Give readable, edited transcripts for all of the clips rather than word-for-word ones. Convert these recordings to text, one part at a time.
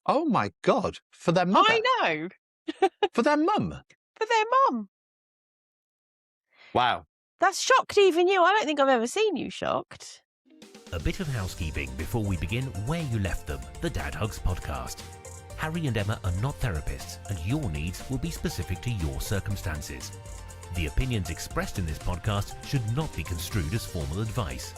Oh my God. For their mother? I know. For their mum? For their mum. Wow. That's shocked even you. I don't think I've ever seen you shocked. A bit of housekeeping before we begin Where You Left Them, the Dad Hugs podcast. Harry and Emma are not therapists, and your needs will be specific to your circumstances. The opinions expressed in this podcast should not be construed as formal advice.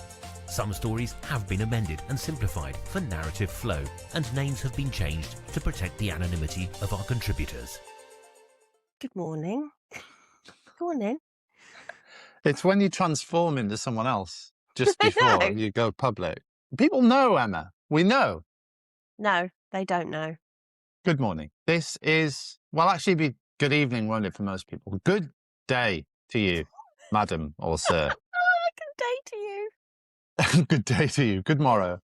Some stories have been amended and simplified for narrative flow, and names have been changed to protect the anonymity of our contributors. Good morning. Go on then. It's when you transform into someone else just I before know. you go public. People know, Emma. We know. No, they don't know. Good morning. This is, well, actually be good evening, won't it, for most people? Good day to you, madam or sir. Good day to you. Good day to you. Good morrow.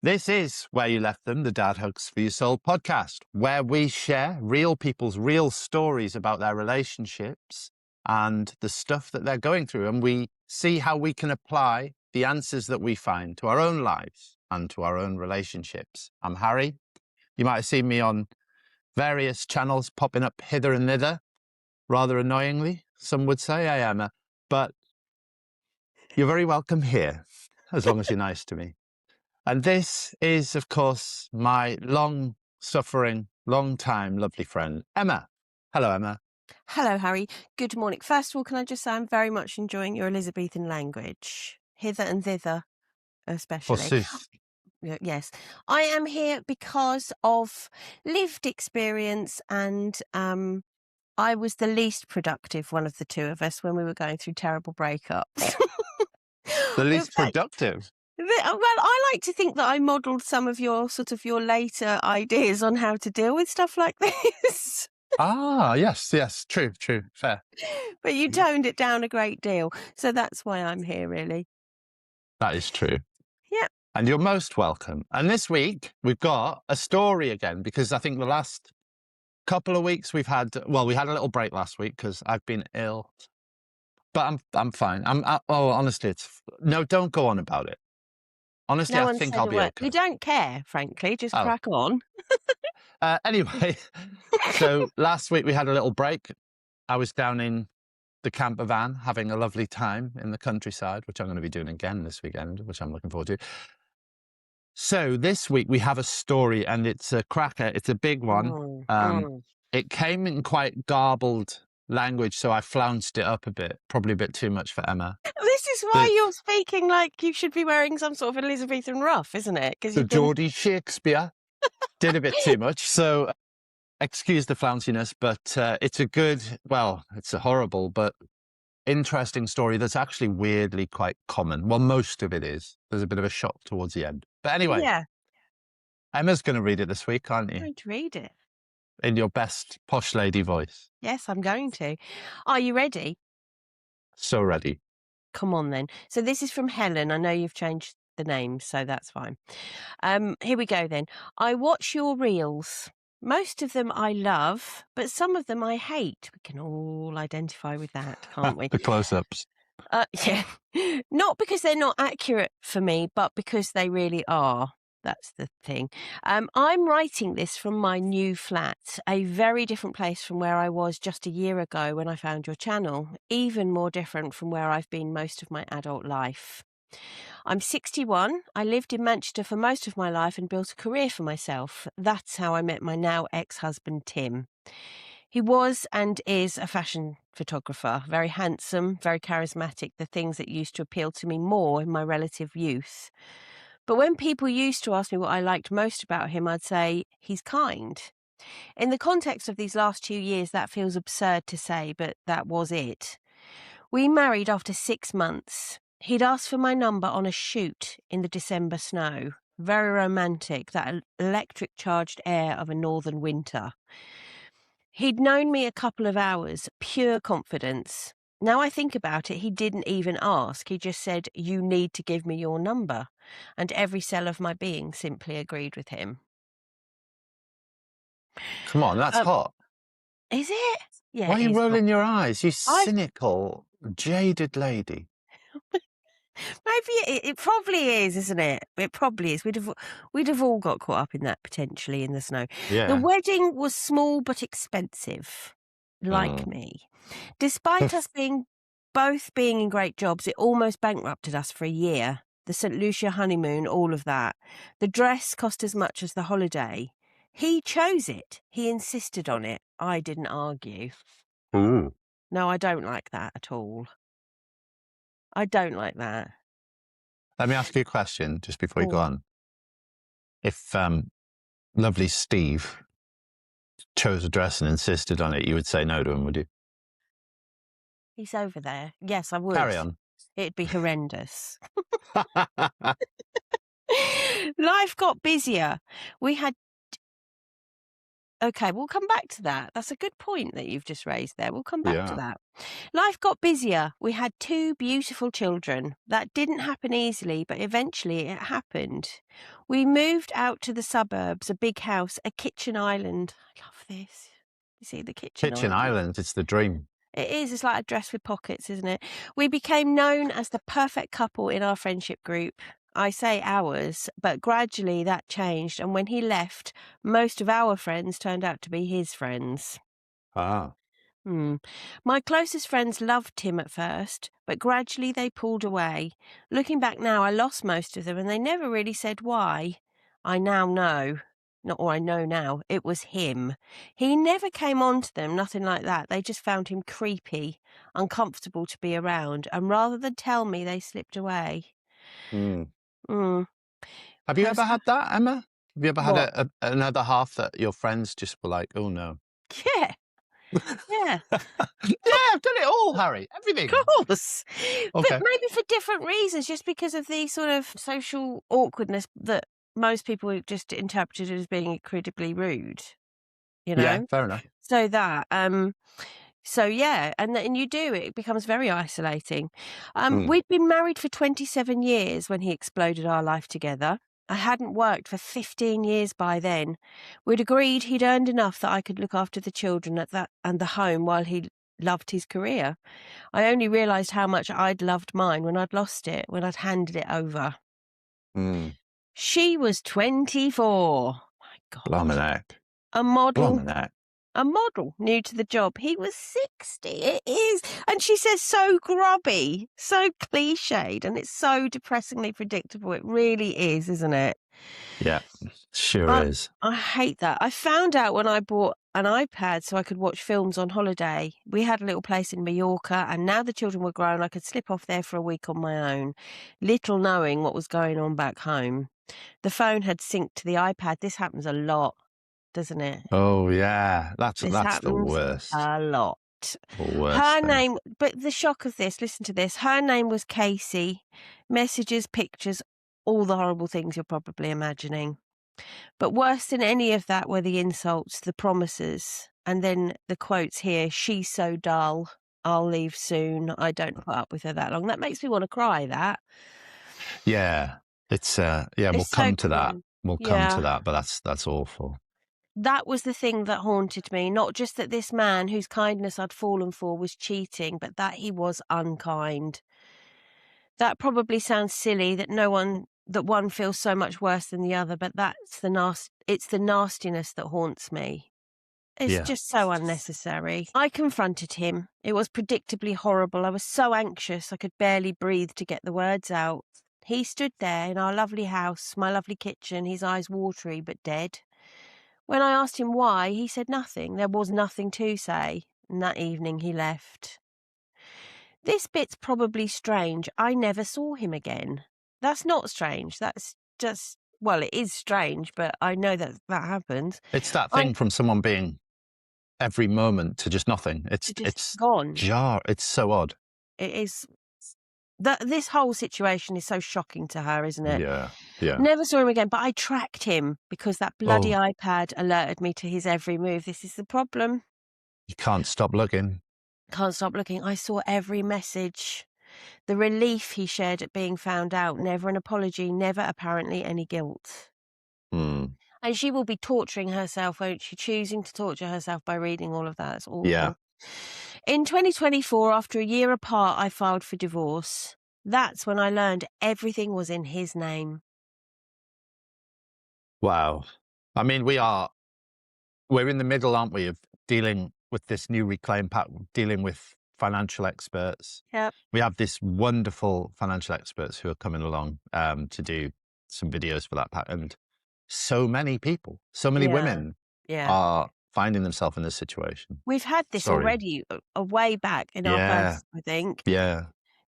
This is Where You Left Them, the Dad Hugs for Your Soul podcast, where we share real people's real stories about their relationships and the stuff that they're going through. And we see how we can apply the answers that we find to our own lives and to our own relationships. I'm Harry. You might have seen me on various channels popping up hither and thither, rather annoyingly, some would say I am. But you're very welcome here, as long as you're nice to me. And this is, of course, my long-suffering, long-time lovely friend, Emma. Hello, Emma. Hello, Harry. Good morning. First of all, can I just say I'm very much enjoying your Elizabethan language, hither and thither, especially. Forsooth. Yes, I am here because of lived experience, and I was the least productive one of the two of us when we were going through terrible breakups. The least productive. Well, I like to think that I modelled some of your your later ideas on how to deal with stuff like this. Ah, yes, true, fair. But you toned it down a great deal. So that's why I'm here, really. That is true. Yeah. And you're most welcome. And this week, we've got a story again, because I think the last couple of weeks we had a little break last week because I've been ill. But I'm fine. Honestly, don't go on about it. Honestly, No I one think said I'll a be word. okay. We don't care, frankly. Just Oh. crack on. Anyway, so last week we had a little break. I was down in the camper van having a lovely time in the countryside, which I'm going to be doing again this weekend, which I'm looking forward to. So this week we have a story, and it's a cracker. It's a big one. It came in quite garbled language, so I flounced it up a bit, probably a bit too much for Emma. This is why you're speaking like you should be wearing some sort of Elizabethan ruff, isn't it? Because Geordie Shakespeare did a bit too much, so excuse the flounciness, but it's it's a horrible but interesting story that's actually weirdly quite common. Well, most of it is. There's a bit of a shock towards the end. But anyway, yeah. Emma's going to read it this week, aren't you? I'm going to read it. In your best posh lady voice. Yes, I'm going to. Are you ready? So ready. Come on then. So this is from Helen. I know you've changed the name, so that's fine. Here we go then. I watch your reels. Most of them I love, but some of them I hate. We can all identify with that, can't we? The close-ups. Yeah. Not because they're not accurate for me, but because they really are. That's the thing. I'm writing this from my new flat, a very different place from where I was just a year ago when I found your channel, even more different from where I've been most of my adult life. I'm 61. I lived in Manchester for most of my life and built a career for myself. That's how I met my now ex-husband, Tim. He was and is a fashion photographer, very handsome, very charismatic, the things that used to appeal to me more in my relative youth. But when people used to ask me what I liked most about him, I'd say, he's kind. In the context of these last 2 years, that feels absurd to say, but that was it. We married after 6 months. He'd asked for my number on a shoot in the December snow. Very romantic, that electric-charged air of a northern winter. He'd known me a couple of hours, pure confidence. Now I think about it, he didn't even ask. He just said, you need to give me your number. And every cell of my being simply agreed with him. Come on, that's hot. Is it? Yeah. Why are you rolling your eyes, you cynical, jaded lady? Maybe it probably is, isn't it? It probably is. We'd have all got caught up in that potentially in the snow. Yeah. The wedding was small but expensive, like me. Despite us both being in great jobs, it almost bankrupted us for a year. The St. Lucia honeymoon, all of that. The dress cost as much as the holiday. He chose it. He insisted on it. I didn't argue. Ooh. No, I don't like that at all. I don't like that. Let me ask you a question just before you go Oh. on. If lovely Steve chose a dress and insisted on it, you would say no to him, would you? He's over there. Yes, I would. Carry on. It'd be horrendous. Life got busier. We had... Okay, we'll come back to that. That's a good point that you've just raised there. We'll come back to that. Life got busier. We had 2 beautiful children. That didn't happen easily, but eventually it happened. We moved out to the suburbs, a big house, a kitchen island. I love this. You see the kitchen island, it's the dream. It is. It's like a dress with pockets, isn't it? We became known as the perfect couple in our friendship group. I say ours, but gradually that changed. And when he left, most of our friends turned out to be his friends. Ah. My closest friends loved him at first, but gradually they pulled away. Looking back now, I lost most of them, and they never really said why. I now know. I know now, it was him. He never came on to them, nothing like that. They just found him creepy, uncomfortable to be around, and rather than tell me, they slipped away. Have you ever had that, Emma? Have you ever What? had another half that your friends just were like, oh no? Yeah. Yeah. Yeah, I've done it all, Harry. Everything. Of course. Okay. But maybe for different reasons, just because of the sort of social awkwardness that most people just interpreted as being incredibly rude, you know? Yeah, fair enough. So that, so yeah, and you do, it becomes very isolating. We'd been married for 27 years when he exploded our life together. I hadn't worked for 15 years by then. We'd agreed he'd earned enough that I could look after the children and the home while he loved his career. I only realised how much I'd loved mine when I'd lost it, when I'd handed it over. She was 24. My God. Blimey heck. A model. Blimey heck. A model, new to the job. He was 60. It is. And she says so grubby, so cliched, and it's so depressingly predictable. It really is, isn't it? Yeah, sure is. I hate that. I found out when I bought an iPad so I could watch films on holiday. We had a little place in Mallorca, and now the children were grown, I could slip off there for a week on my own, little knowing what was going on back home. The phone had synced to the iPad. This happens a lot, doesn't it? Oh, yeah. That's the happens worst. A lot. Worst Her thing. name, but the shock of this, listen to this. Her name was Casey. Messages, pictures, all the horrible things you're probably imagining. But worse than any of that were the insults, the promises, and then the quotes here. She's so dull. I'll leave soon. I don't put up with her that long. That makes me want to cry, that. Yeah. It's we'll It's come so to that. common. We'll come to that, but that's awful. That was the thing that haunted me. Not just that this man whose kindness I'd fallen for was cheating, but that he was unkind. That probably sounds silly, that one feels so much worse than the other, but it's the nastiness that haunts me. It's just so unnecessary. I confronted him. It was predictably horrible. I was so anxious I could barely breathe to get the words out. He stood there in our lovely house, my lovely kitchen, his eyes watery but dead. When I asked him why, he said nothing. There was nothing to say. And that evening he left. This bit's probably strange. I never saw him again. That's not strange. That's just, well, it is strange, but I know that happens. It's that thing from someone being every moment to just nothing. It's gone. It's so odd. It is. This whole situation is so shocking to her, isn't it? Yeah, yeah. Never saw him again, but I tracked him because that bloody iPad alerted me to his every move. This is the problem. You can't stop looking. Can't stop looking. I saw every message. The relief he shared at being found out. Never an apology, never apparently any guilt. And she will be torturing herself, won't she? Choosing to torture herself by reading all of that. It's awful. Yeah. In 2024, after a year apart, I filed for divorce. That's when I learned everything was in his name. Wow. I mean, we're in the middle, aren't we, of dealing with this new Reclaim Pact, dealing with financial experts. Yep. We have this wonderful financial experts who are coming along to do some videos for that pact. And so many people, so many women are finding themselves in this situation. We've had this already a way back in our post, I think. Yeah.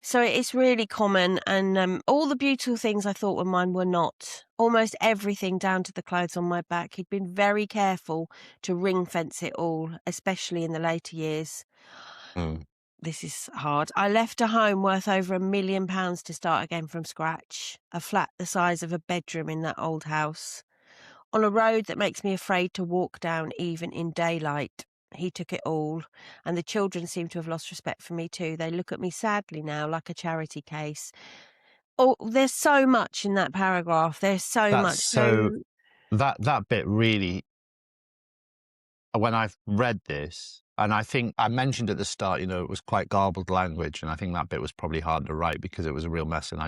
So it's really common, and all the beautiful things I thought were mine were not. Almost everything down to the clothes on my back. He'd been very careful to ring fence it all, especially in the later years. Mm. This is hard. I left a home worth over £1 million to start again from scratch. A flat the size of a bedroom in that old house. On a road that makes me afraid to walk down even in daylight. He took it all, and the children seem to have lost respect for me too. They look at me sadly now like a charity case. Oh, there's so much in that paragraph. There's so much. That bit really, when I've read this, and I think I mentioned at the start, it was quite garbled language, and I think that bit was probably hard to write because it was a real mess, and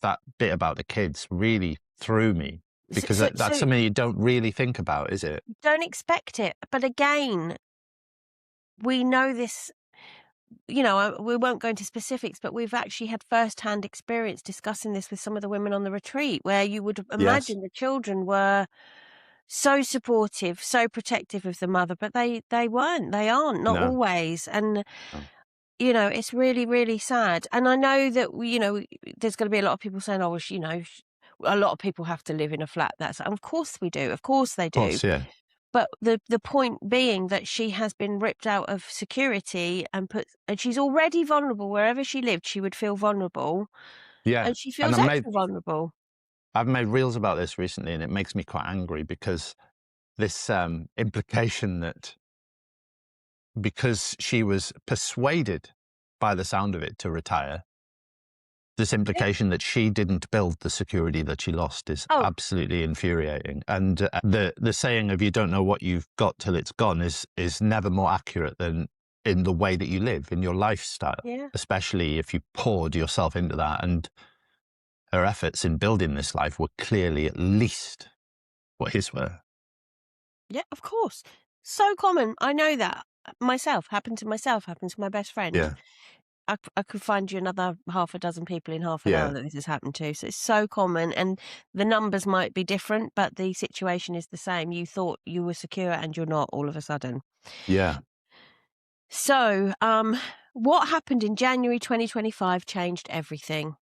that bit about the kids really threw me, because that's something you don't really think about, is it? Don't expect it. But again, we know this, we won't go into specifics, but we've actually had first-hand experience discussing this with some of the women on the retreat, where you would imagine the children were so supportive, so protective of the mother, but they weren't. They aren't, not always. And, it's really, really sad. And I know that, there's going to be a lot of people saying, oh, well, a lot of people have to live in a flat. Of course we do. Of course they do. Of course, yeah. But the point being that she has been ripped out of security and she's already vulnerable. Wherever she lived, she would feel vulnerable. Yeah. And she feels extra vulnerable. I've made reels about this recently, and it makes me quite angry, because this implication that because she was persuaded, by the sound of it, to retire, this implication that she didn't build the security that she lost is absolutely infuriating. And the saying of "you don't know what you've got till it's gone" is never more accurate than in the way that you live, in your lifestyle, especially if you poured yourself into that. And her efforts in building this life were clearly at least what his were. Yeah, of course. So common. I know that. Myself, happened to my best friend. Yeah. I could find you another half a dozen people in half an hour that this has happened to. So it's so common, and the numbers might be different, but the situation is the same. You thought you were secure and you're not all of a sudden. Yeah. So what happened in January 2025 changed everything.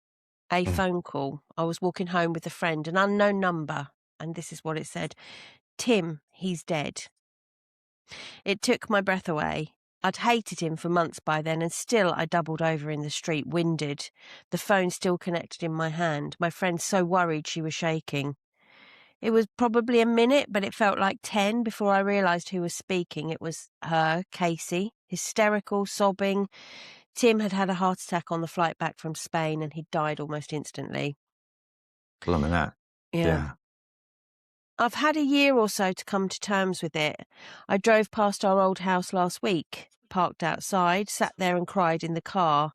A phone call. I was walking home with a friend, an unknown number, and this is what it said. Tim, he's dead. It took my breath away. I'd hated him for months by then, and still I doubled over in the street, winded. The phone still connected in my hand. My friend so worried she was shaking. It was probably a minute, but it felt like 10 before I realised who was speaking. It was her, Casey, hysterical, sobbing. Tim had had a heart attack on the flight back from Spain, and he died almost instantly. Blimey that. Yeah. I've had a year or so to come to terms with it. I drove past our old house last week, parked outside, sat there and cried in the car.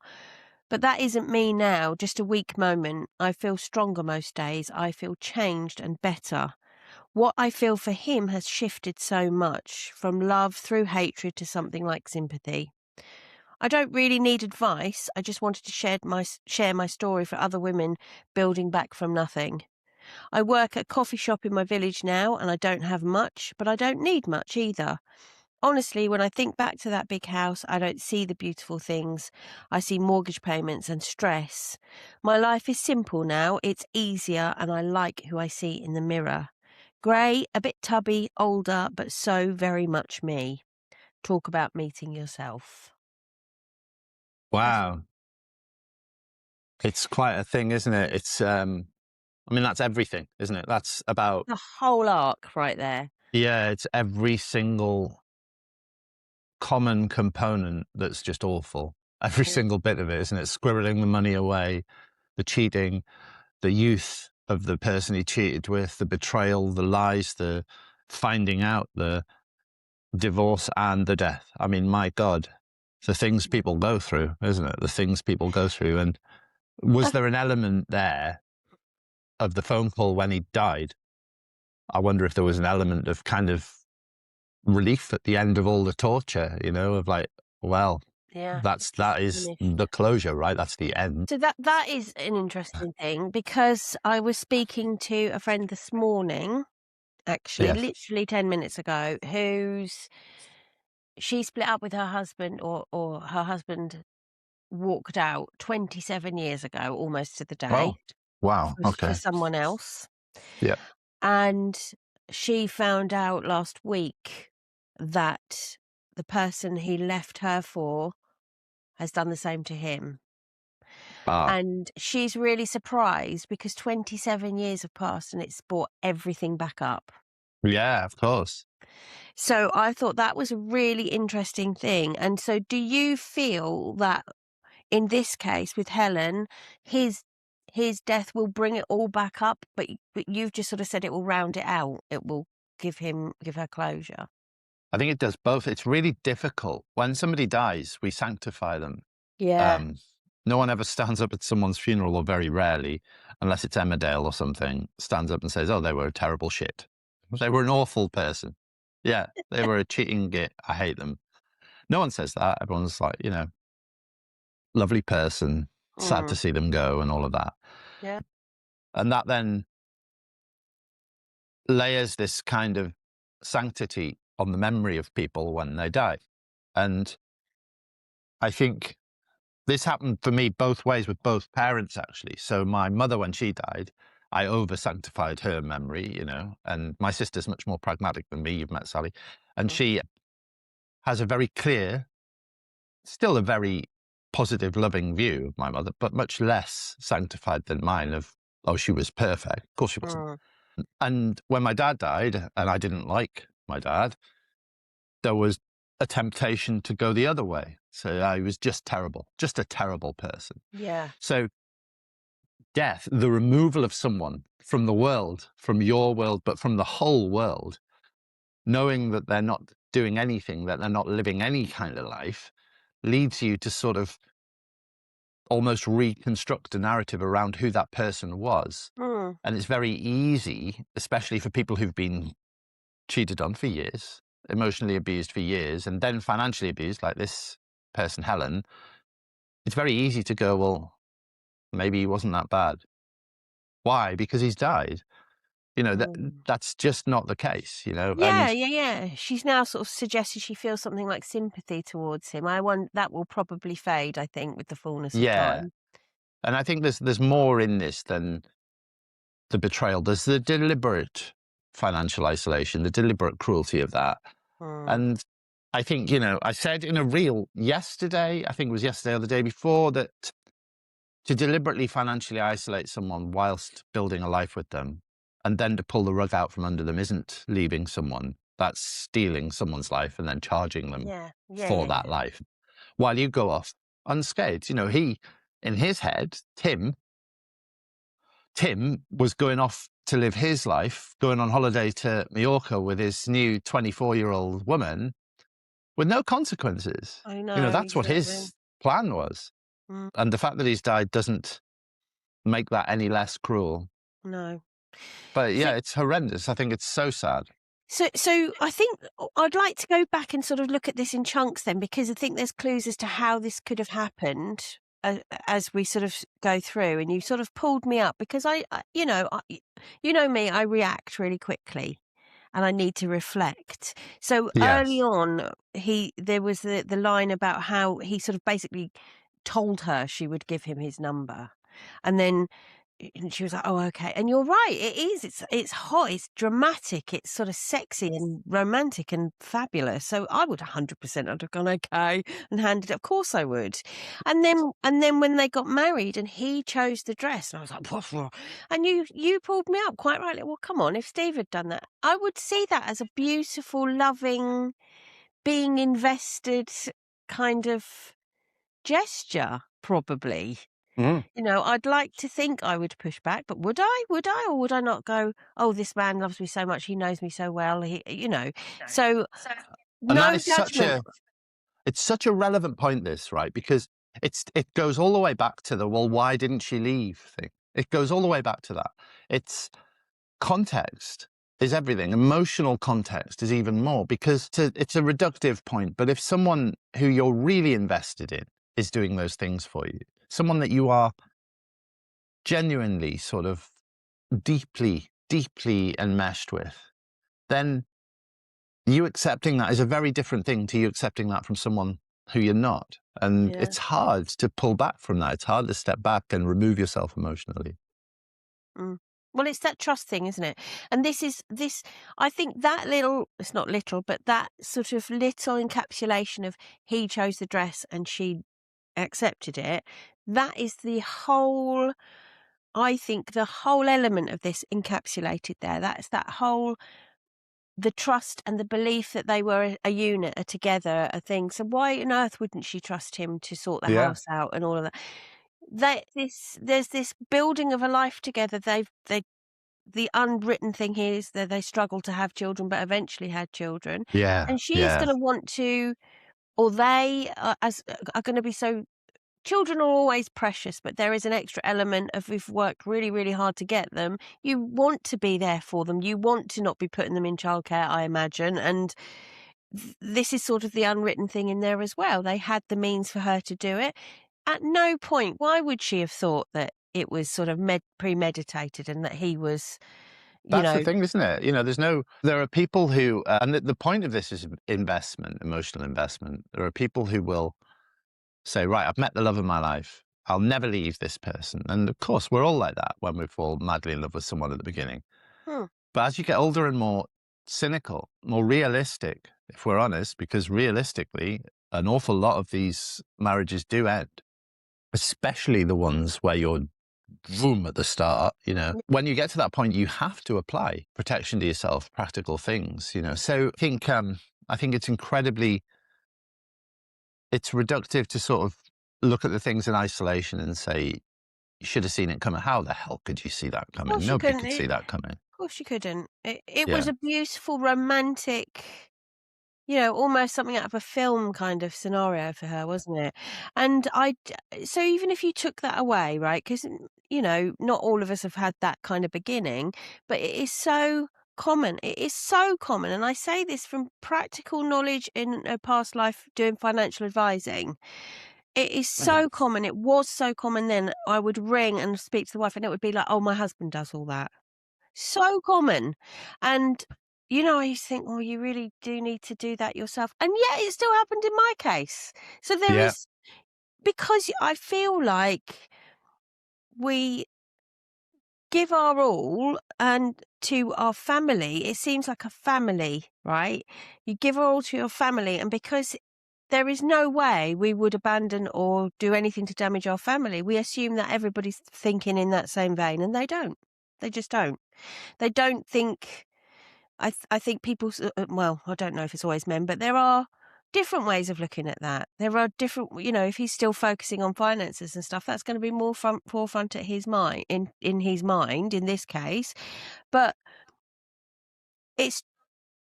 But that isn't me now, just a weak moment. I feel stronger most days. I feel changed and better. What I feel for him has shifted so much, from love through hatred to something like sympathy. I don't really need advice. I just wanted to share my story for other women building back from nothing. I work at a coffee shop in my village now, and I don't have much, but I don't need much either. Honestly, when I think back to that big house, I don't see the beautiful things. I see mortgage payments and stress. My life is simple now. It's easier, and I like who I see in the mirror. Grey, a bit tubby, older, but so very much me. Talk about meeting yourself. Wow. It's quite a thing, isn't it? It's, that's everything, isn't it? That's about the whole arc right there. Yeah, it's every single common component that's just awful. Every single bit of it, isn't it? Squirreling the money away, the cheating, the youth of the person he cheated with, the betrayal, the lies, the finding out, the divorce, and the death. I mean, my God, the things people go through, isn't it? The things people go through. And Was there an element there of the phone call when he died? I wonder if there was an element of kind of relief at the end of all the torture, of like, well, Yeah. that is the closure, right? That's the end. So that is an interesting thing, because I was speaking to a friend this morning, actually, Yes. literally 10 minutes ago, she split up with her husband, or her husband walked out 27 years ago, almost to the day, Oh, wow. for Okay. someone else. Yeah. And she found out last week that the person he left her for has done the same to him. And she's really surprised, because 27 years have passed and it's brought everything back up. Yeah, of course. So I thought that was a really interesting thing. And so do you feel that in this case with Helen, his death will bring it all back up, but you've just sort of said it will round it out. It will give her closure. I think it does both. It's really difficult. When somebody dies, we sanctify them. Yeah. No one ever stands up at someone's funeral, or very rarely, unless it's Emmerdale or something, stands up and says, oh, they were a terrible shit. They were an awful person. Yeah, they were a cheating git. I hate them. No one says that. Everyone's like, lovely person, sad to see them go and all of that. Yeah. And that then layers this kind of sanctity on the memory of people when they die. And I think this happened for me both ways with both parents, actually. So my mother, when she died, I over-sanctified her memory, and my sister's much more pragmatic than me. You've met Sally. And she has a very clear, still a very positive, loving view of my mother, but much less sanctified than mine of, oh, she was perfect. Of course she wasn't. And when my dad died, and I didn't like my dad, there was a temptation to go the other way. So I was just terrible, just a terrible person. Yeah. So death, the removal of someone from the world, from your world, but from the whole world, knowing that they're not doing anything, that they're not living any kind of life, leads you to sort of almost reconstruct a narrative around who that person was. And it's very easy, especially for people who've been cheated on for years, emotionally abused for years, and then financially abused, like this person, Helen. It's very easy to go, well, maybe he wasn't that bad. Why? Because he's died. That's just not the case, Yeah. She's now sort of suggested she feels something like sympathy towards him. I want that will probably fade, I think, with the fullness of time. And I think there's more in this than the betrayal. There's the deliberate financial isolation, the deliberate cruelty of that. And I think, I said in a reel yesterday, I think it was yesterday or the day before, that to deliberately financially isolate someone whilst building a life with them, and then to pull the rug out from under them, isn't leaving someone. That's stealing someone's life and then charging them for that life, while you go off unscathed. He, in his head, Tim was going off to live his life, going on holiday to Mallorca with his new 24-year-old woman with no consequences. I know. That's what his plan was. And the fact that he's died doesn't make that any less cruel. No. But yeah, it's horrendous. I think it's so sad. So I think I'd like to go back and sort of look at this in chunks then, because I think there's clues as to how this could have happened as we sort of go through. And you sort of pulled me up, because I me, I react really quickly and I need to reflect. So early on, there was the line about how he sort of basically told her she would give him his number, and then she was like, oh, okay. And you're right, it is. It's hot, it's dramatic, it's sort of sexy and romantic and fabulous. So I would 100% have gone, okay, and handed it. Of course I would. And then when they got married and he chose the dress, and I was like, woof, woof. And you pulled me up quite rightly. Well, come on, if Steve had done that, I would see that as a beautiful, loving, being invested kind of gesture, probably. I'd like to think I would push back, but would I, or would I not go, oh, this man loves me so much, he knows me so well, so and no that is judgment. it's such a relevant point, this, right? Because it goes all the way back to the, well, why didn't she leave thing. It goes all the way back to that. It's context is everything. Emotional context is even more, because it's a reductive point. But if someone who you're really invested in is doing those things for you, someone that you are genuinely sort of deeply enmeshed with, then you accepting that is a very different thing to you accepting that from someone who you're not. And Yeah. it's hard to pull back from that. It's hard to step back and remove yourself emotionally. Mm. Well, it's that trust thing, isn't it? And I think that little, it's not little, but that sort of little encapsulation of he chose the dress and she accepted it, that is I think the whole element of this encapsulated there. That's the trust and the belief that they were a unit, a together, a thing. So why on earth wouldn't she trust him to sort the Yeah. house out and all of that? There's this building of a life together. The unwritten thing here is that they struggled to have children, but eventually had children. Yeah. And she is Yeah. going to want to, or they are going to be so. Children are always precious, but there is an extra element of, we've worked really, really hard to get them. You want to be there for them. You want to not be putting them in childcare, I imagine. And this is sort of the unwritten thing in there as well. They had the means for her to do it. At no point, why would she have thought that it was sort of premeditated and that he was, That's the thing, isn't it? There are people who, and the point of this is investment, emotional investment. There are people who will say, right, I've met the love of my life. I'll never leave this person. And of course, we're all like that when we fall madly in love with someone at the beginning. Hmm. But as you get older and more cynical, more realistic, if we're honest, because realistically, an awful lot of these marriages do end, especially the ones where you're boom at the start. When you get to that point, you have to apply protection to yourself, practical things. So I think it's reductive to sort of look at the things in isolation and say, you should have seen it coming. How the hell could you see that coming? course you Nobody couldn't. could see that coming. Of course you couldn't. It Yeah. was a beautiful, romantic, almost something out of a film kind of scenario for her, wasn't it? And so even if you took that away, right? Because, not all of us have had that kind of beginning, but it is so common. It is so common. And I say this from practical knowledge in a past life doing financial advising. It is so common. It was so common then. I would ring and speak to the wife and it would be like, oh, my husband does all that. So common. And, I used to think, oh, you really do need to do that yourself. And yet it still happened in my case. So there Yeah. is, because I feel like we give our all and to our family. It seems like a family, right? You give our all to your family. And because there is no way we would abandon or do anything to damage our family, we assume that everybody's thinking in that same vein, and they don't. They just don't. They don't think. I think people. Well, I don't know if it's always men, but there are different ways of looking at that. There are different. If he's still focusing on finances and stuff, that's going to be more forefront at his mind in his mind in this case. But it's.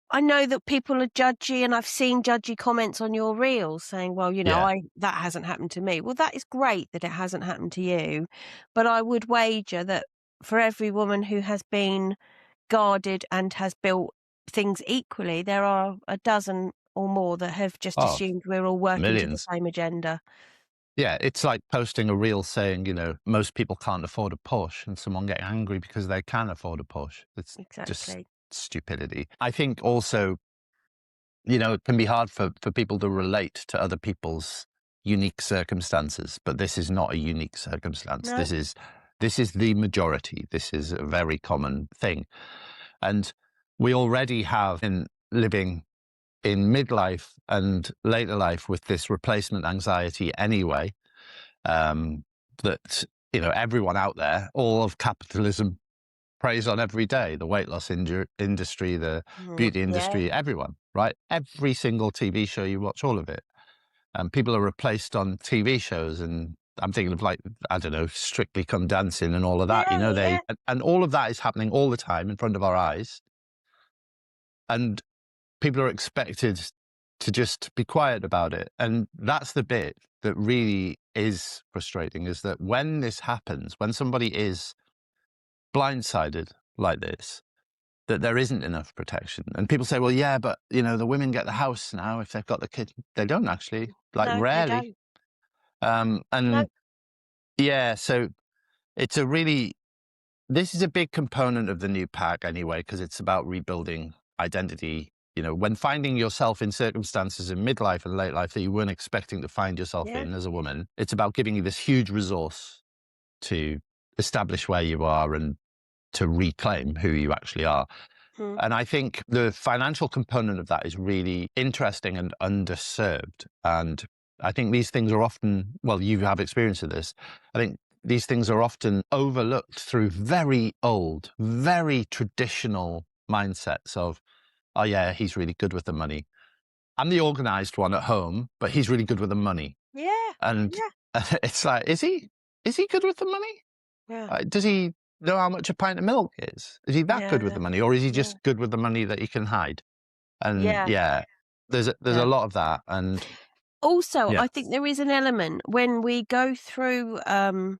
I know that people are judgy, and I've seen judgy comments on your reels saying, well, Yeah. that hasn't happened to me. Well, that is great that it hasn't happened to you. But I would wager that for every woman who has been guarded and has built things equally, there are a dozen or more that have just assumed we're all working to the millions. same agenda. Yeah, it's like posting a reel saying, most people can't afford a Porsche, and someone getting angry because they can afford a Porsche. It's just Exactly. stupidity. I think also, it can be hard for people to relate to other people's unique circumstances, but this is not a unique circumstance. No. This is the majority. This is a very common thing. And we already have been living in midlife and later life with this replacement anxiety anyway, that, everyone out there, all of capitalism preys on every day, the weight loss industry, the beauty industry, everyone, right? Every single TV show you watch, all of it. And people are replaced on TV shows, and I'm thinking of I don't know, Strictly Come Dancing and all of that, and all of that is happening all the time in front of our eyes. And people are expected to just be quiet about it. And that's the bit that really is frustrating is that when this happens, when somebody is blindsided like this, that there isn't enough protection. And people say, well, yeah, but, the women get the house now if they've got the kid. They don't actually, like No, they rarely. don't. No. And yeah, so it's this is a big component of the new pack anyway, because it's about rebuilding identity. When finding yourself in circumstances in midlife and late life that you weren't expecting to find yourself in as a woman, it's about giving you this huge resource to establish where you are and to reclaim who you actually are. And I think the financial component of that is really interesting and underserved. And I think these things are often, well, you have experience of this, I think these things are often overlooked through very old, very traditional mindsets of, oh yeah, he's really good with the money. I'm the organized one at home, but he's really good with the money. Yeah. And it's like, is he good with the money? Yeah. Does he know how much a pint of milk is? Is he that good with the money, or is he just good with the money that he can hide? And there's a lot of that. And also, I think there is an element when we go through a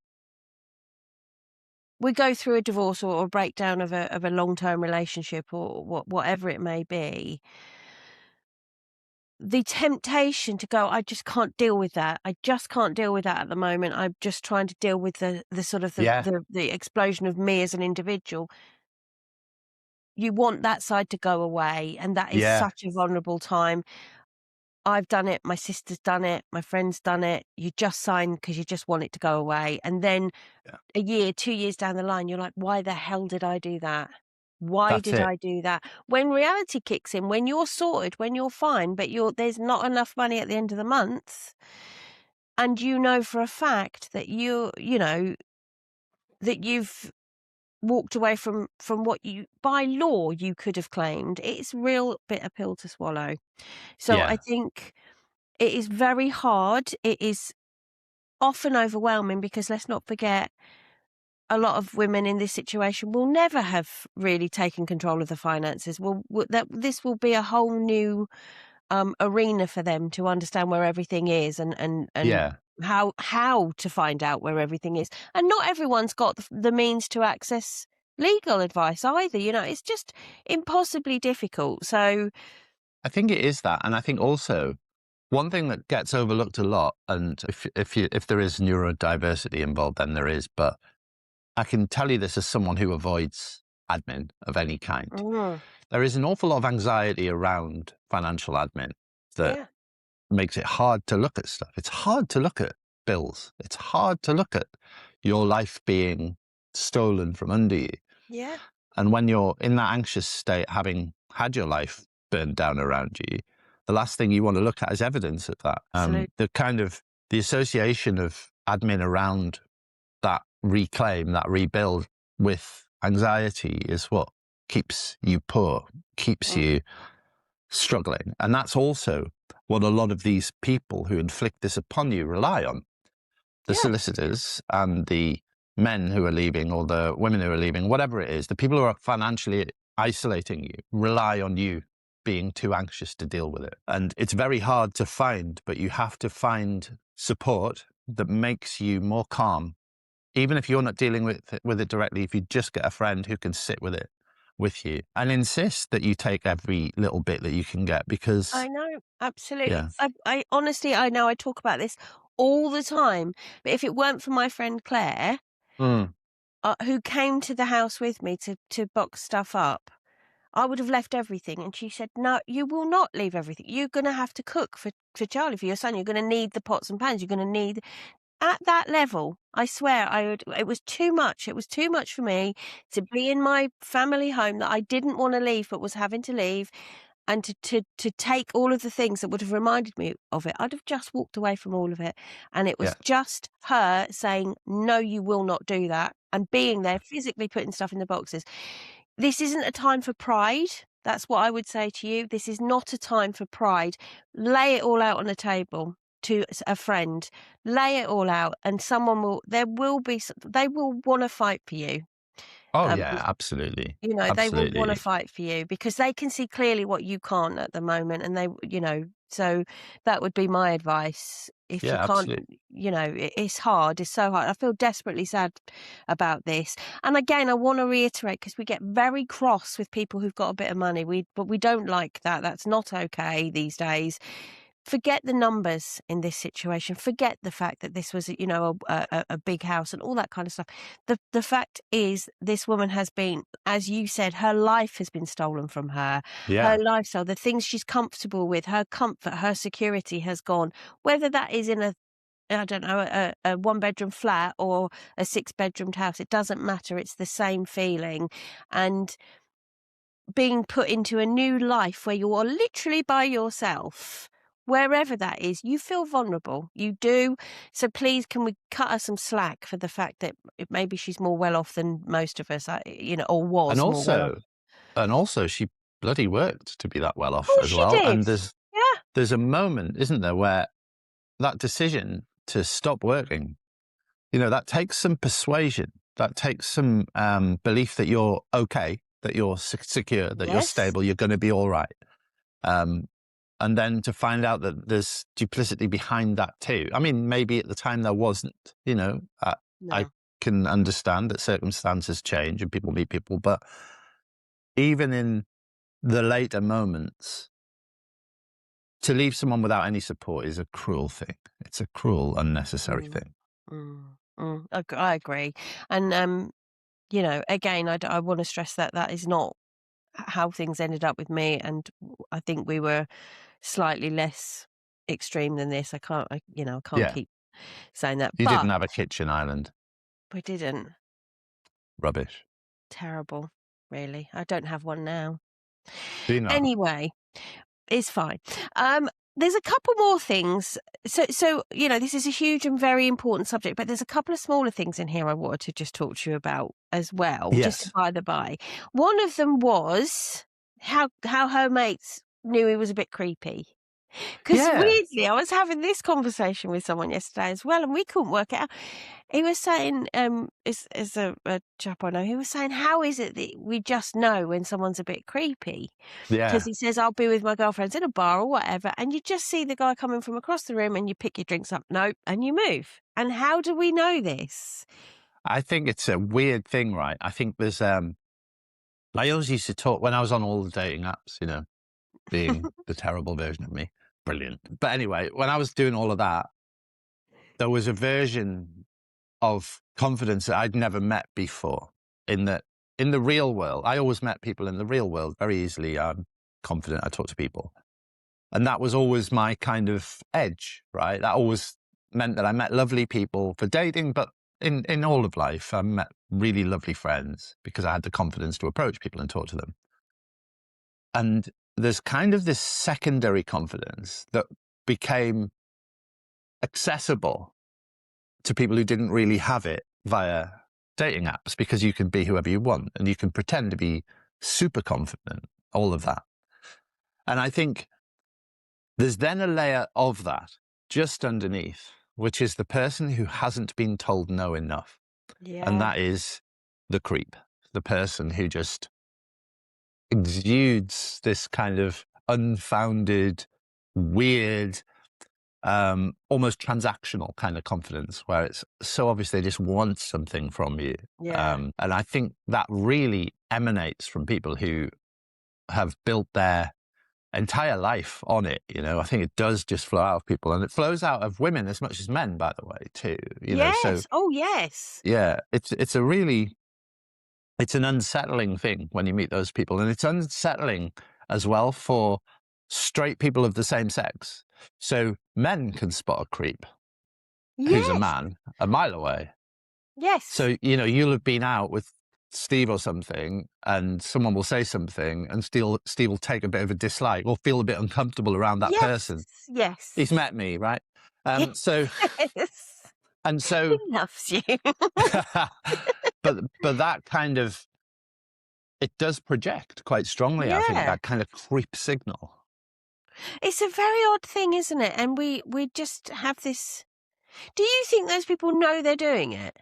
divorce or a breakdown of a long-term relationship or whatever it may be. The temptation to go, I just can't deal with that. I just can't deal with that at the moment. I'm just trying to deal with the sort of the explosion of me as an individual. You want that side to go away, and that is such a vulnerable time. I've done it. My sister's done it. My friend's done it. You just sign because you just want it to go away. And then a year, 2 years down the line, you're like, why the hell did I do that? Why did I do that? When reality kicks in, when you're sorted, when you're fine, but there's not enough money at the end of the month, and you know for a fact that that you've walked away from what you by law you could have claimed, it's a real bitter pill to swallow. So I think it is very hard. It is often overwhelming because let's not forget, a lot of women in this situation will never have really taken control of the finances. This will be a whole new arena for them to understand where everything is and how to find out where everything is. And not everyone's got the means to access legal advice either. It's just impossibly difficult. So I think it is that. And I think also one thing that gets overlooked a lot, and if there is neurodiversity involved, then there is, but I can tell you this as someone who avoids admin of any kind. There is an awful lot of anxiety around financial admin that makes it hard to look at stuff. It's hard to look at bills. It's hard to look at your life being stolen from under you. Yeah. And when you're in that anxious state, having had your life burned down around you, the last thing you want to look at is evidence of that. The association of admin around that reclaim, that rebuild with anxiety is what keeps you poor, keeps you struggling. And that's also what a lot of these people who inflict this upon you rely on. The solicitors and the men who are leaving or the women who are leaving, whatever it is, the people who are financially isolating you rely on you being too anxious to deal with it. And it's very hard to find, but you have to find support that makes you more calm. Even if you're not dealing with it directly, if you just get a friend who can sit with it with you and insist that you take every little bit that you can get, because I know, absolutely. I honestly, I know I talk about this all the time, but if it weren't for my friend Claire, who came to the house with me to box stuff up, I would have left everything. And she said, no, you will not leave everything. You're going to have to cook for Charlie, for your son. You're going to need the pots and pans. You're going to need... At that level, I swear, it was too much. It was too much for me to be in my family home that I didn't want to leave but was having to leave, and to take all of the things that would have reminded me of it. I'd have just walked away from all of it. And it was just her saying, no, you will not do that, and being there, physically putting stuff in the boxes. This isn't a time for pride. That's what I would say to you. This is not a time for pride. Lay it all out on the table to a friend, lay it all out, and they will want to fight for you. Oh, yeah, absolutely. You know, they will want to Absolutely. fight for you because they can see clearly what you can't at the moment, and they, you know, so that would be my advice. If you Yeah, can't, absolutely. you know, it's hard. It's so hard. I feel desperately sad about this. And again, I want to reiterate because we get very cross with people who've got a bit of money. But we don't like that. That's not okay these days. Forget the numbers in this situation. Forget the fact that this was, you know, a big house and all that kind of stuff. The fact is, this woman has been, as you said, her life has been stolen from her. Her Yeah. lifestyle, the things she's comfortable with, her comfort, her security has gone. Whether that is in I don't know, a one-bedroom flat or a six-bedroomed house, it doesn't matter. It's the same feeling. And being put into a new life where you are literally by yourself, wherever that is, you feel vulnerable. You do. So please, can we cut her some slack for the fact that maybe she's more well off than most of us, you know, or And was more well off. also she bloody worked to be that well Of off course as she well. did. And Yeah. there's a moment, isn't there, where that decision to stop working, you know, that takes some persuasion. That takes some belief that you're okay, that you're secure, that you're Yes. stable, you're going to be all right. And then to find out that there's duplicity behind that too. I mean, maybe at the time there wasn't, you know, I No. can understand that circumstances change and people meet people, but even in the later moments, to leave someone without any support is a cruel thing. It's a cruel, unnecessary Mm, thing. I agree. And, you know, again, I want to stress that that is not how things ended up with me. And I think we were slightly less extreme than this. You know, I can't Yeah. keep saying that. You But didn't have a kitchen island. we didn't. Rubbish. Terrible, really. I don't have one now. Do you not? Anyway, it's fine. There's a couple more things. So you know, this is a huge and very important subject, but there's a couple of smaller things in here I wanted to just talk to you about as well, just Yes. by the by. One of them was how her mates knew he was a bit creepy. Because Yeah. weirdly, I was having this conversation with someone yesterday as well, and we couldn't work it out. He was saying, is a chap I know, he was saying, how is it that we just know when someone's a bit creepy? Yeah. Because he says, I'll be with my girlfriends in a bar or whatever, and you just see the guy coming from across the room and you pick your drinks up, nope, and you move. And how do we know this? I think it's a weird thing, right? I think there's, I always used to talk when I was on all the dating apps, you know, being the terrible version of me. Brilliant. But anyway, when I was doing all of that, there was a version of confidence that I'd never met before in the real world. I always met people in the real world very easily. I'm confident. I talk to people. And that was always my kind of edge, right? That always meant that I met lovely people for dating, but in all of life, I met really lovely friends because I had the confidence to approach people and talk to them. And there's kind of this secondary confidence that became accessible to people who didn't really have it via dating apps, because you can be whoever you want and you can pretend to be super confident, all of that. And I think there's then a layer of that just underneath, which is the person who hasn't been told no enough. Yeah. And that is the creep, the person who just exudes this kind of unfounded, weird, almost transactional kind of confidence, where it's so obvious they just want something from you. Yeah. And I think that really emanates from people who have built their entire life on it. You know, I think it does just flow out of people, and it flows out of women as much as men, by the way, too. You know, so Oh, yes. yeah, it's an unsettling thing when you meet those people, and it's unsettling as well for straight people of the same sex. So men can spot a creep who's a Yes. man a mile away. Yes. So, you know, you'll have been out with Steve or something, and someone will say something, and Steve will take a bit of a dislike or feel a bit uncomfortable around that person. Yes. He's met me, right? So, Yes. and so, He loves you. but that kind of, it does project quite strongly, I think, Yeah. that kind of creep signal. It's a very odd thing, isn't it? And we just have this. Do you think those people know they're doing it?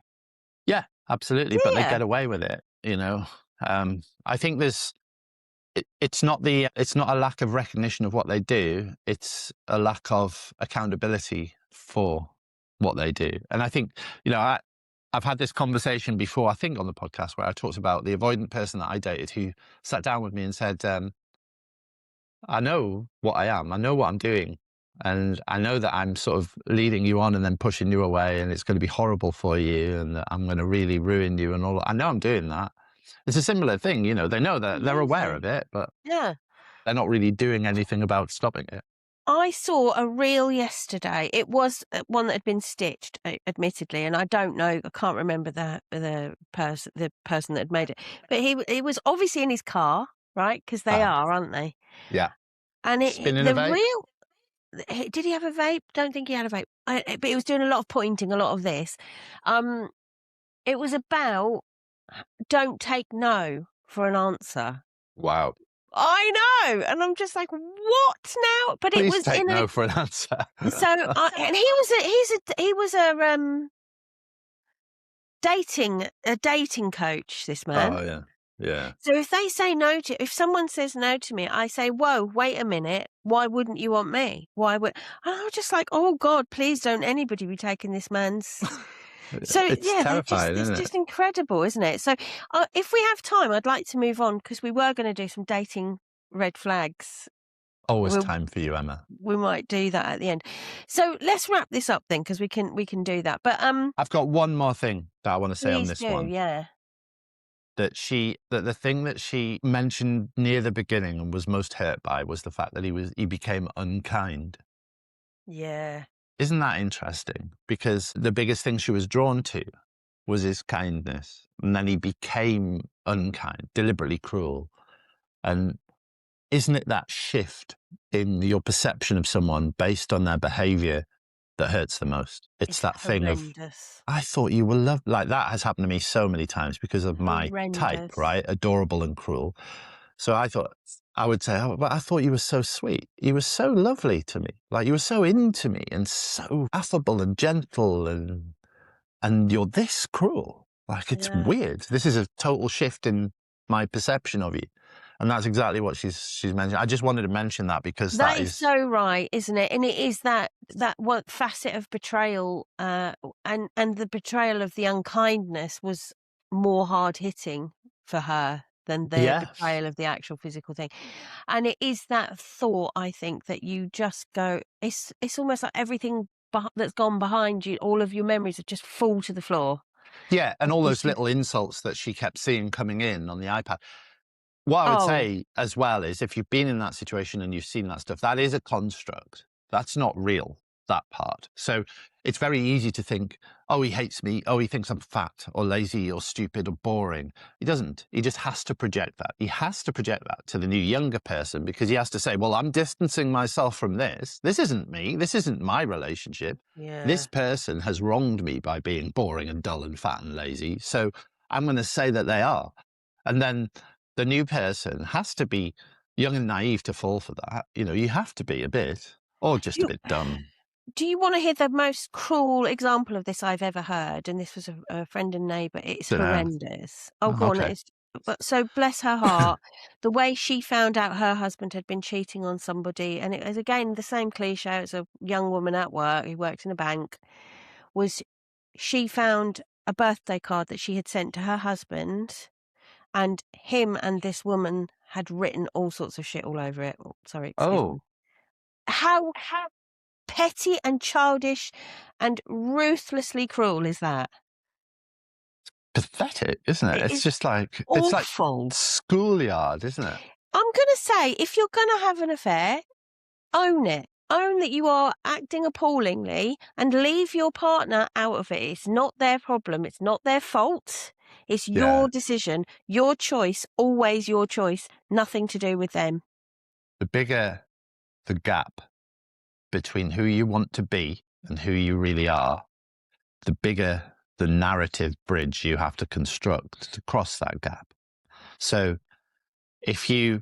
Yeah, absolutely. But they Yeah. get away with it you know. I think it's not a lack of recognition of what they do. It's a lack of accountability for what they do. And I think, I've had this conversation before, I think on the podcast, where I talked about the avoidant person that I dated who sat down with me and said, I know what I am. I know what I'm doing. And I know that I'm sort of leading you on and then pushing you away, and it's going to be horrible for you, and that I'm going to really ruin you and all. I know I'm doing that. It's a similar thing, they know that they're aware of it, but Yeah. they're not really doing anything about stopping it. I saw a reel yesterday. It was one that had been stitched, admittedly, and I don't know. I can't remember the person that had made it. But he was obviously in his car, right? Because they are, aren't they? Yeah. And Spinning a vape? Did he have a vape? Don't think he had a vape. But he was doing a lot of pointing, a lot of this. It was about don't take no for an answer. Wow. I know, and I'm just like, what now? But Please it was take no for an answer. So, and he was a dating coach. This man. Oh yeah, yeah. So if someone says no to me, I say, whoa, wait a minute. Why wouldn't you want me? Why would? And I'm just like, oh God, please don't anybody be taking this man's. So it's yeah, terrifying, it's just incredible, isn't it? So if we have time, I'd like to move on because we were going to do some dating red flags. Always time for you, Emma. We might do that at the end. So let's wrap this up then, because we can do that. But I've got one more thing that I want to say on this one. Yeah. That the thing that she mentioned near the beginning and was most hurt by was the fact that he became unkind. Yeah. Isn't that interesting? Because the biggest thing she was drawn to was his kindness. And then he became unkind, deliberately cruel. And isn't it that shift in your perception of someone based on their behavior that hurts the most? It's that horrendous. thing of, I thought you were loved. Like that has happened to me so many times because of my type, right? Adorable and cruel. So I would say, oh, but I thought you were so sweet. You were so lovely to me. Like you were so into me and so affable and gentle, and you're this cruel. Like it's weird. This is a total shift in my perception of you. And that's exactly what she's mentioned. I just wanted to mention that because that is so right, isn't it? And it is that one facet of betrayal, and the betrayal of the unkindness was more hard hitting for her than the betrayal of the actual physical thing. And it is that thought, I think, that you just go, it's almost like everything that's gone behind you, all of your memories have just fall to the floor. Yeah, and all those little insults that she kept seeing coming in on the iPad. What I would say as well is if you've been in that situation and you've seen that stuff, that is a construct. That's not real, that part. So it's very easy to think, oh, he hates me. Oh, he thinks I'm fat or lazy or stupid or boring. He doesn't. He just has to project that. He has to project that to the new younger person because he has to say, well, I'm distancing myself from this. This isn't me. This isn't my relationship. Yeah. This person has wronged me by being boring and dull and fat and lazy. So I'm going to say that they are. And then the new person has to be young and naive to fall for that. You have to be a bit, or just a bit dumb. Do you want to hear the most cruel example of this I've ever heard? And this was a friend and neighbour. It's horrendous. Oh, go on. So bless her heart, the way she found out her husband had been cheating on somebody, and it was again the same cliche. As a young woman at work who worked in a bank, was she found a birthday card that she had sent to her husband. And him and this woman had written all sorts of shit all over it. Oh, sorry, excuse me. How petty and childish and ruthlessly cruel is that? Pathetic, isn't it? It's just like awful. It's like schoolyard, isn't it? I'm going to say, if you're going to have an affair, own it. Own that you are acting appallingly and leave your partner out of it. It's not their problem. It's not their fault. It's your decision, your choice, always your choice, nothing to do with them. The bigger the gap between who you want to be and who you really are, the bigger the narrative bridge you have to construct to cross that gap. So if you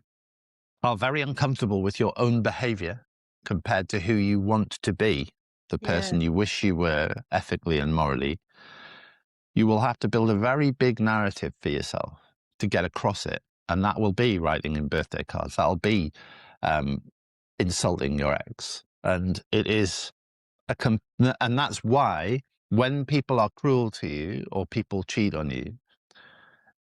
are very uncomfortable with your own behavior compared to who you want to be, the person you wish you were ethically and morally, you will have to build a very big narrative for yourself to get across it. And that will be writing in birthday cards. That'll be insulting your ex. And it is and that's why when people are cruel to you or people cheat on you,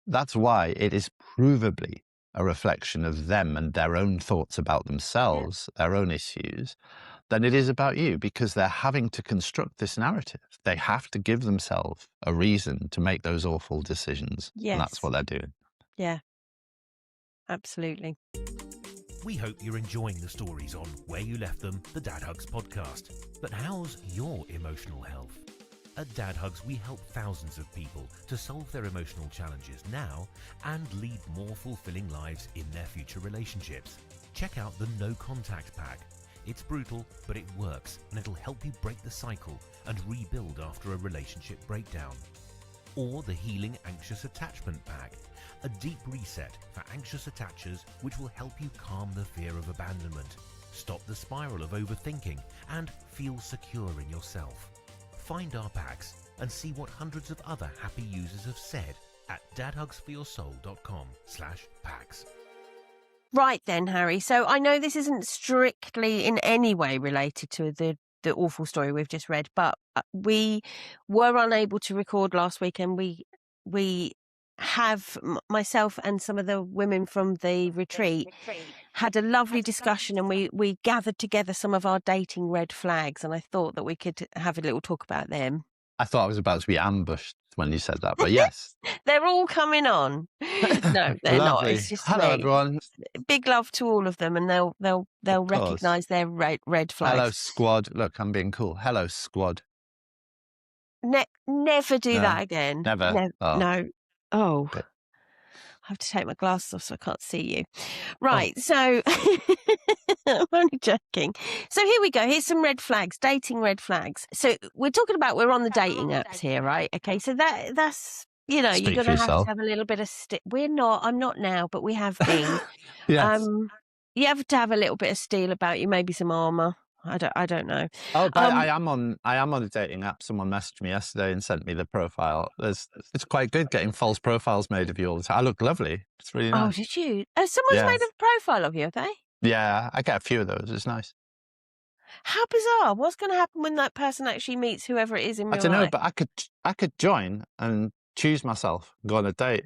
that's why it is provably a reflection of them and their own thoughts about themselves, their own issues, than it is about you, because they're having to construct this narrative. They have to give themselves a reason to make those awful decisions. Yes. And that's what they're doing. Yeah, absolutely. We hope you're enjoying the stories on Where You Left Them, the Dad Hugs podcast. But how's your emotional health? At Dad Hugs, we help thousands of people to solve their emotional challenges now and lead more fulfilling lives in their future relationships. Check out the No Contact Pack. It's brutal, but it works, and it'll help you break the cycle and rebuild after a relationship breakdown. Or the Healing Anxious Attachment Pack, a deep reset for anxious attachers which will help you calm the fear of abandonment, stop the spiral of overthinking, and feel secure in yourself. Find our packs and see what hundreds of other happy users have said at dadhugsforyoursoul.com/packs. Right then, Harry. So I know this isn't strictly in any way related to the awful story we've just read, but we were unable to record last week, and we have, myself and some of the women from the retreat, had a lovely discussion, and we gathered together some of our dating red flags, and I thought that we could have a little talk about them. I thought I was about to be ambushed when you said that, but yes. They're all coming on. No, they're not. It's just Hello, me. everyone. Big love to all of them, and they'll recognise their red flags. Hello, squad. Look, I'm being cool. Hello, squad. Never do that again. Never. No. Oh. Okay. I have to take my glasses off so I can't see you. Right, So I'm only joking. So here we go. Here's some red flags, dating red flags. So we're talking about, we're on the dating apps here, right? Okay, so that's, Speak you're going to have yourself. to have a little bit of I'm not now, but we have been. Yes. You have to have a little bit of steel about you, maybe some armour. I don't know. Oh, but I am on a dating app. Someone messaged me yesterday and sent me the profile. It's quite good getting false profiles made of you all the time. I look lovely. It's really nice. Oh, did you? Someone's made a profile of you, have they? Yeah, I get a few of those. It's nice. How bizarre. What's going to happen when that person actually meets whoever it is in real life? I don't know, but I could join and choose myself, go on a date.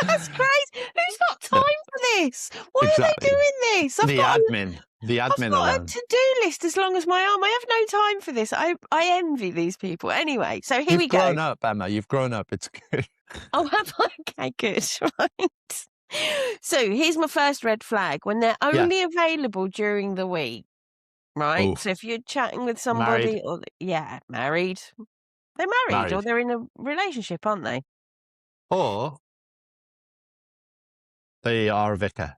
That's crazy. Who's got time for this? Why are they doing this? The admin I've got alone. a to-do list as long as my arm. I have no time for this. I envy these people. Anyway, so here we go. You've grown up, Emma. You've grown up. It's good. Oh, have I? Okay, good. Right. So here's my first red flag. When they're only available during the week, right? Oof. So if you're chatting with somebody, married. They're married, or they're in a relationship, aren't they? Or they are a vicar.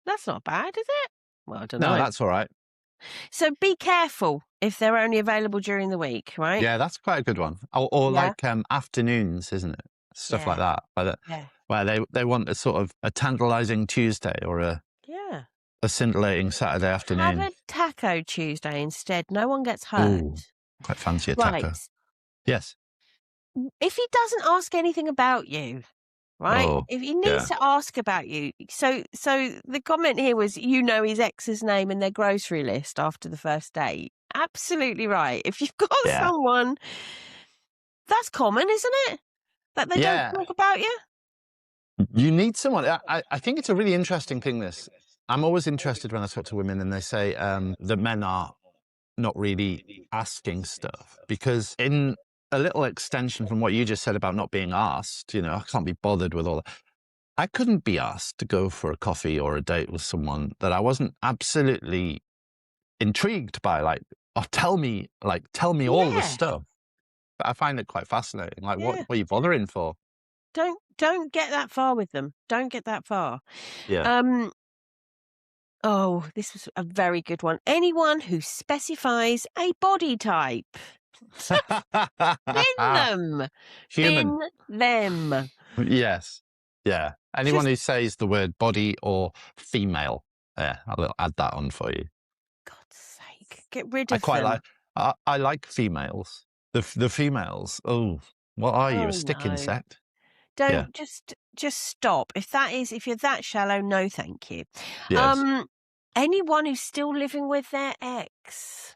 That's not bad, is it? Well, I don't know. No, that's all right. So be careful if they're only available during the week, right? Yeah, that's quite a good one. Or like afternoons, isn't it? Stuff like that. Where they want a sort of a tantalising Tuesday or a scintillating Saturday afternoon. Have a taco Tuesday instead. No one gets hurt. Ooh, quite fancy a taco. Right. Yes. If he doesn't ask anything about you, right? If he needs to ask about you. So the comment here was, his ex's name and their grocery list after the first date. Absolutely right. If you've got someone, that's common, isn't it? That they don't talk about you. You need someone. I think it's a really interesting thing, this. I'm always interested when I talk to women and they say that men are not really asking stuff, because in a little extension from what you just said about not being asked, I can't be bothered with all that. I couldn't be asked to go for a coffee or a date with someone that I wasn't absolutely intrigued by, tell me all the stuff. But I find it quite fascinating. What are you bothering for? Don't get that far with them. Don't get that far. Yeah. Oh, this was a very good one. Anyone who specifies a body type. Bin them. Human. Bin them. Yes. Yeah. Anyone who says the word body or female. Yeah, I'll add that on for you. God's sake. Get rid of them. I like females. The females. Oh, What are you, a Oh, stick no. insect? Don't just stop. If you're that shallow, no, thank you. Yes. Anyone who's still living with their ex.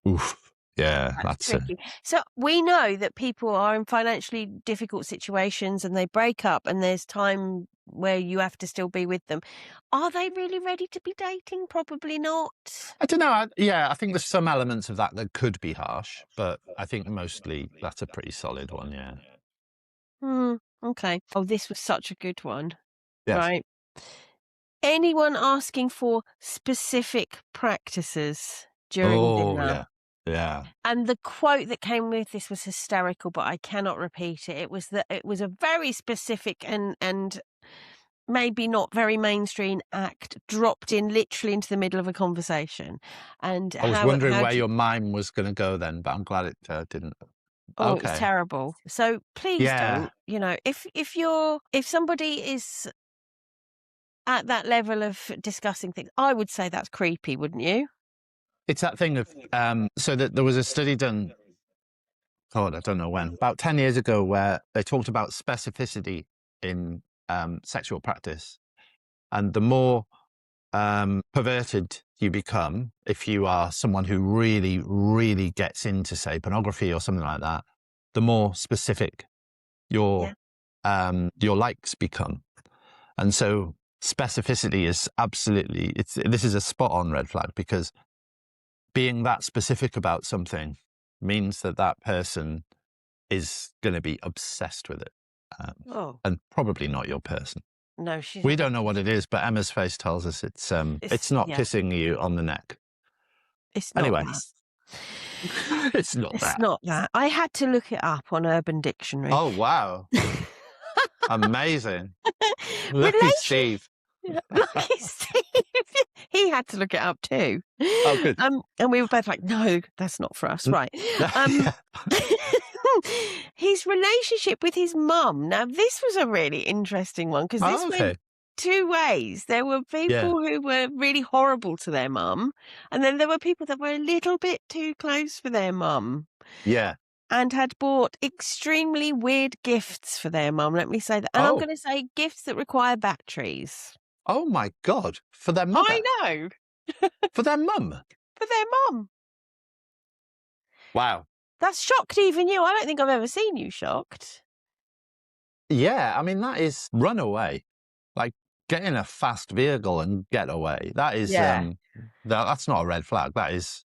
Oof. Yeah, That's tricky. So we know that people are in financially difficult situations and they break up and there's time where you have to still be with them. Are they really ready to be dating? Probably not. I don't know. I think there's some elements of that could be harsh, but I think mostly that's a pretty solid one, yeah. Okay. Oh, this was such a good one. Yes. Right. Anyone asking for specific practices during dinner? Yeah. And the quote that came with this was hysterical, but I cannot repeat it. It was that it was a very specific and maybe not very mainstream act dropped in literally into the middle of a conversation. And I was wondering where your mind was going to go then, but I'm glad it didn't. Oh, Okay. it's terrible. So please don't. If somebody is at that level of discussing things, I would say that's creepy, wouldn't you? It's that thing of so that there was a study done. God, I don't know when, about 10 years ago, where they talked about specificity in sexual practice, and the more perverted you become, if you are someone who really, really gets into, say, pornography or something like that, the more specific your likes become. And so specificity is absolutely, this is a spot on red flag, because being that specific about something means that person is going to be obsessed with it. And probably not your person. No, she's. We don't know what it is, but Emma's face tells us it's not kissing you on the neck. It's not anyway. That. It's not that. It's not that. I had to look it up on Urban Dictionary. Oh, wow. Amazing. Lucky Steve. Lucky Steve. He had to look it up too. Oh, good. And we were both like, no, that's not for us. Right. His relationship with his mum. Now, this was a really interesting one, because this went two ways. There were people who were really horrible to their mum, and then there were people that were a little bit too close for their mum. Yeah. And had bought extremely weird gifts for their mum, let me say that. And I'm going to say gifts that require batteries. Oh, my God. For their mother? I know. For their mum? For their mum. Wow. That's shocked even you. I don't think I've ever seen you shocked. Yeah, I mean, that is run away. Like, get in a fast vehicle and get away. That is, that's not a red flag. That is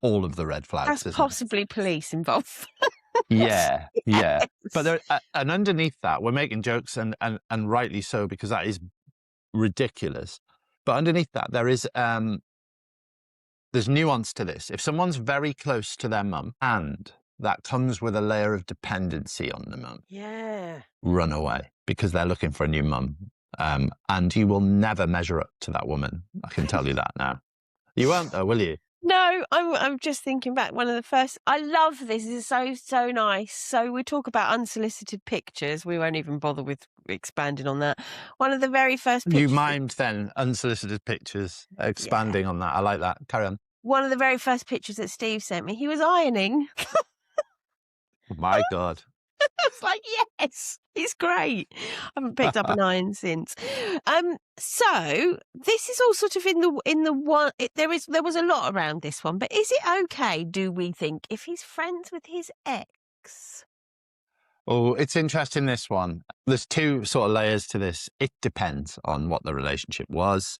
all of the red flags. That's possibly police involved. Yeah. But and underneath that, we're making jokes, and rightly so, because that is ridiculous. But underneath that, there is there's nuance to this. If someone's very close to their mum, and that comes with a layer of dependency on the mum, run away, because they're looking for a new mum. And you will never measure up to that woman. I can tell you that now. You won't, though, will you? No, I'm just thinking back. One of the first, I love this. This is so nice. So we talk about unsolicited pictures. We won't even bother with expanding on that. One of the very first pictures. You mimed then, unsolicited pictures, expanding on that. I like that. Carry on. One of the very first pictures that Steve sent me, he was ironing. Oh, my God. I was like, yes, it's great. I haven't picked up an iron since. So this is all sort of in the one. There was a lot around this one, but is it okay? Do we think if he's friends with his ex? Oh, it's interesting, this one. There's two sort of layers to this. It depends on what the relationship was.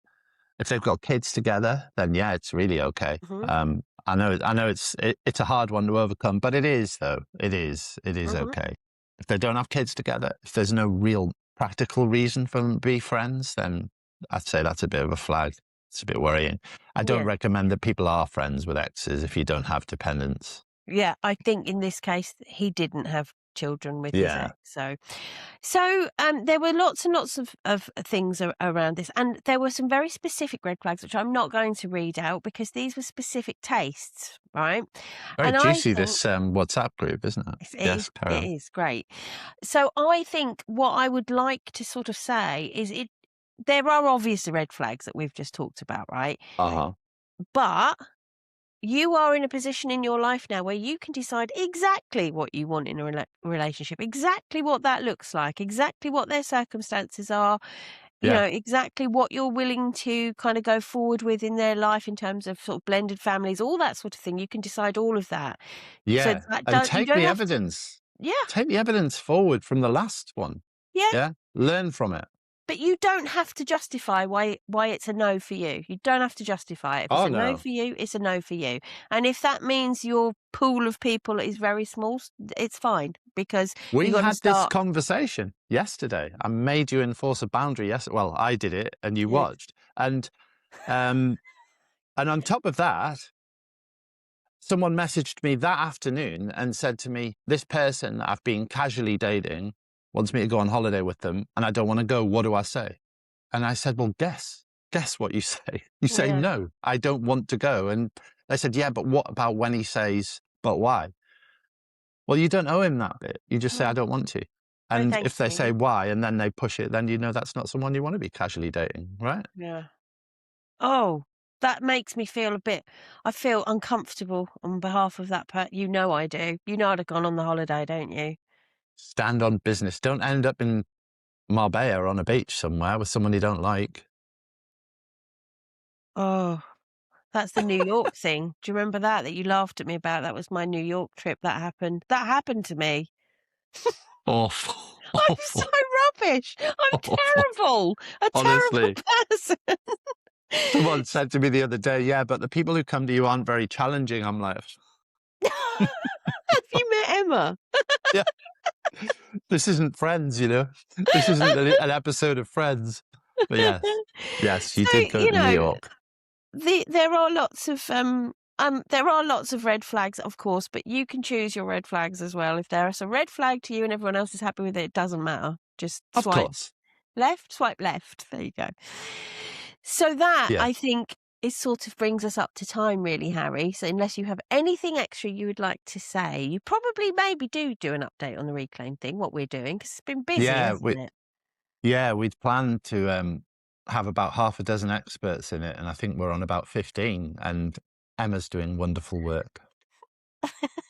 If they've got kids together, then yeah, it's really okay. Mm-hmm. I know it's a hard one to overcome, but it is, though. It is okay. If they don't have kids together, if there's no real practical reason for them to be friends, then I'd say that's a bit of a flag. It's a bit worrying. I don't recommend that people are friends with exes if you don't have dependents. Yeah, I think in this case he didn't have children with his ex. So there were lots and lots of things around this, and there were some very specific red flags, which I'm not going to read out because these were specific tastes, right? Very juicy, this WhatsApp group, isn't it? It is great. So I think what I would like to sort of say is there are obvious red flags that we've just talked about, right? Uh-huh. But you are in a position in your life now where you can decide exactly what you want in a relationship, exactly what that looks like, exactly what their circumstances are, Yeah. exactly what you're willing to kind of go forward with in their life in terms of sort of blended families, all that sort of thing. You can decide all of that. So Yeah. that And you take don't the have to. evidence. Yeah, Take the evidence forward from the last one. yeah. Yeah. Learn from it. But you don't have to justify why it's a no for you. You don't have to justify it. If it's Oh, a no no. for you, it's a no for you. And if that means your pool of people is very small, it's fine because We you've got to had this start. conversation yesterday. I made you enforce a boundary. Yes. Well, I did it and you Yeah. watched. And on top of that, someone messaged me that afternoon and said to me, this person that I've been casually dating wants me to go on holiday with them and I don't want to go. What do I say? And I said, well, guess what you say. You say, Yeah. no, I don't want to go. And they said, yeah, but what about when he says, but why? Well, you don't owe him that bit. You just say, I don't want to. No, And thank if they you. say why, and then they push it, then you know that's not someone you want to be casually dating, right? Yeah. Oh, that makes me feel I feel uncomfortable on behalf of that person. You know I do. You know I'd have gone on the holiday, don't you? Stand on business. Don't end up in Marbella on a beach somewhere with someone you don't like. Oh, that's the New York thing. Do you remember that you laughed at me about? That was my New York trip. That happened. That happened to me. Awful. I'm so Awful. rubbish. I'm Awful. terrible. A terrible Honestly. person. Someone said to me the other day, yeah, but the people who come to you aren't very challenging. I'm like, Have you met Emma? yeah, this isn't Friends, you know? This isn't an episode of Friends. But yes, you So, did go to New York. there are lots of red flags, of course, but you can choose your red flags as well. If there is a red flag to you and everyone else is happy with it, it doesn't matter. Just Of swipe course. left, swipe left. There you go. So that, Yeah. I think, is sort of brings us up to time, really, Harry. So unless you have anything extra you would like to say, you probably maybe do an update on the Reclaim thing, what we're doing, because it's been busy, hasn't it? Yeah, we'd planned to have about half a dozen experts in it, and I think we're on about 15, and Emma's doing wonderful work.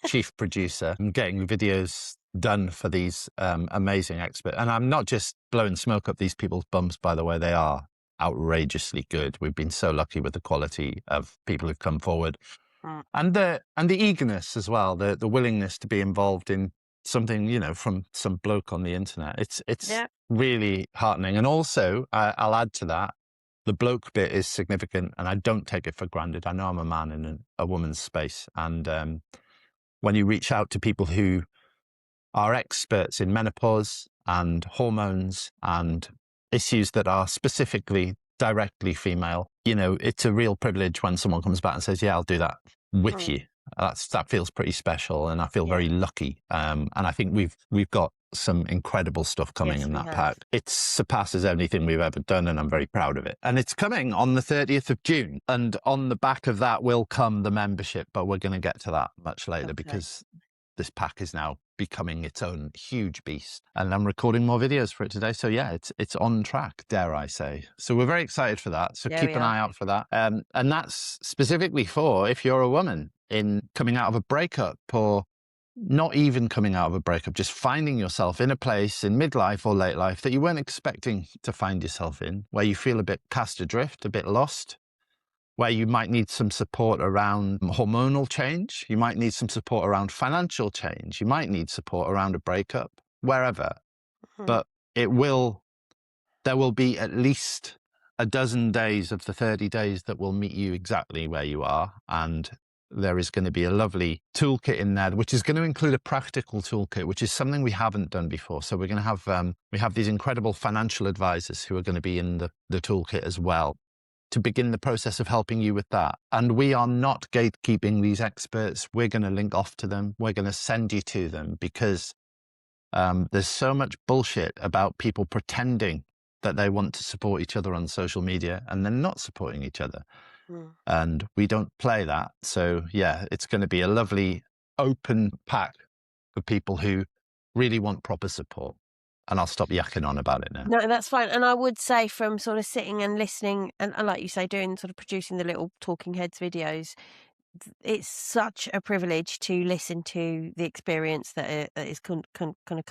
Chief producer, and getting videos done for these amazing experts. And I'm not just blowing smoke up these people's bums, by the way. They are outrageously good. We've been so lucky with the quality of people who've come forward. And the eagerness as well, the willingness to be involved in something, you know, from some bloke on the internet. It's really heartening. And also, I'll add to that, the bloke bit is significant, and I don't take it for granted. I know I'm a man in a woman's space, and when you reach out to people who are experts in menopause and hormones and issues that are specifically directly female, you know, it's a real privilege when someone comes back and says, yeah, I'll do that with you. That feels pretty special, and I feel very lucky. And I think we've got some incredible stuff coming in that pack. It surpasses anything we've ever done, and I'm very proud of it. And it's coming on the 30th of June. And on the back of that will come the membership, but we're going to get to that much later because this pack is now becoming its own huge beast. And I'm recording more videos for it today. So yeah, it's on track, dare I say. So we're very excited for that. So keep an eye out for that. And that's specifically for if you're a woman in coming out of a breakup, or not even coming out of a breakup, just finding yourself in a place in midlife or late life that you weren't expecting to find yourself in, where you feel a bit cast adrift, a bit lost, where you might need some support around hormonal change. You might need some support around financial change. You might need support around a breakup, wherever. But there will be at least a dozen days of the 30 days that will meet you exactly where you are. And there is going to be a lovely toolkit in there, which is going to include a practical toolkit, which is something we haven't done before. So we're going to have, we have these incredible financial advisors who are going to be in the toolkit as well, to begin the process of helping you with that. And we are not gatekeeping these experts. We're going to link off to them. We're going to send you to them, because there's so much bullshit about people pretending that they want to support each other on social media and then not supporting each other. And we don't play that. So yeah, it's going to be a lovely open pack for people who really want proper support. And I'll stop yakking on about it now. No, that's fine. And I would say, from sort of sitting and listening and like you say, doing sort of producing the little talking heads videos, it's such a privilege to listen to the experience that is going to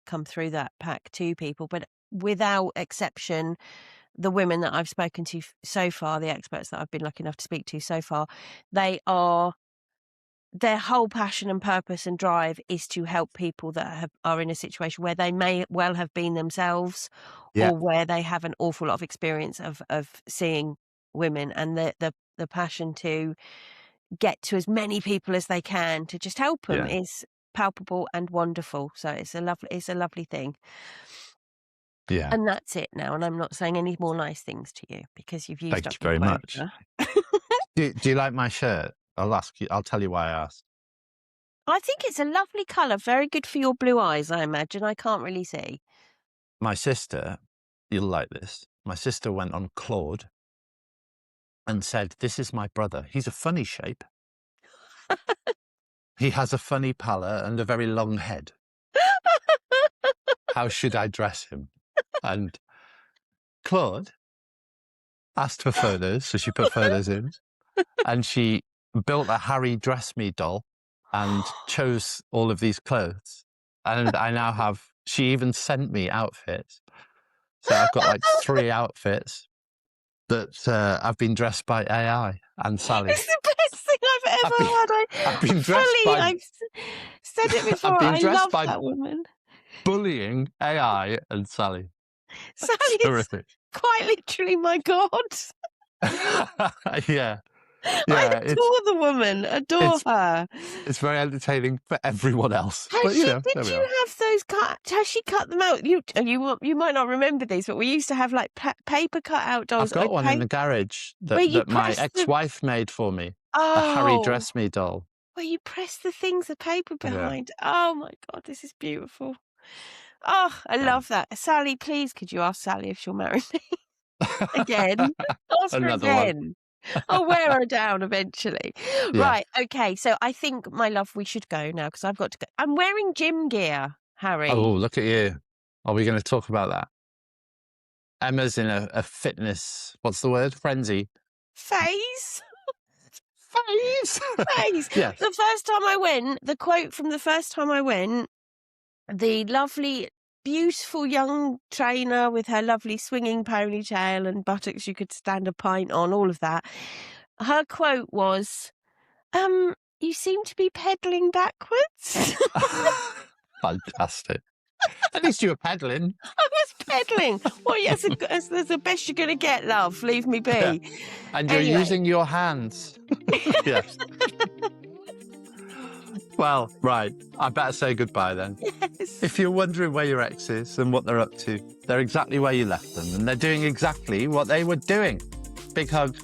come through that pack to people. But without exception, the women that I've spoken to so far, the experts that I've been lucky enough to speak to so far, their whole passion and purpose and drive is to help people that are in a situation where they may well have been themselves, Yeah. or where they have an awful lot of experience of seeing women, and the passion to get to as many people as they can to just help them is palpable and wonderful. So it's a lovely thing. Yeah. And that's it now. And I'm not saying any more nice things to you because you've used Thank up you very your much. quota. Do you like my shirt? I'll tell you why I asked. I think it's a lovely colour, very good for your blue eyes, I imagine. I can't really see. My sister, you'll like this. My sister went on Claude and said, "This is my brother. He's a funny shape. He has a funny pallor and a very long head. How should I dress him?" And Claude asked for photos, so she put photos in, and she built a Harry Dress Me doll and chose all of these clothes. And I now have, she even sent me outfits. So I've got like 3 outfits that I've been dressed by AI and Sally. It's the best thing I've ever had. I've been dressed by... I've said it before. I've been I dressed love by that woman. bullying AI and Sally. Sally is Terrific. quite literally my god. Yeah. I adore the woman. Adore her. It's very entertaining for everyone else. Did you have those cut? Has she cut them out? You might not remember these, but we used to have like paper cut out dolls. I've got one in the garage that my ex-wife made for me. A Harry Dress Me doll. Where you press the things, the paper behind. Yeah. Oh my god, this is beautiful. Oh, I love that. Sally, please, could you ask Sally if she'll marry me again? Ask her again. One. I'll wear her down eventually. Yeah. Right, okay. So I think, my love, we should go now because I've got to go. I'm wearing gym gear, Harry. Oh, look at you. Are we going to talk about that? Emma's in a fitness, what's the word? Frenzy. Phase. Phase. Yes. The first time I went, the quote from the first time I went, the lovely, beautiful young trainer with her lovely swinging ponytail and buttocks you could stand a pint on, all of that. Her quote was, "You seem to be pedaling backwards." Fantastic. At least you were pedaling. I was pedaling. Well, yes, that's the best you're going to get, love. Leave me be. Yeah. And you're using your hands. Yes. Well, right. I better say goodbye then. Yes. If you're wondering where your ex is and what they're up to, they're exactly where you left them, and they're doing exactly what they were doing. Big hug.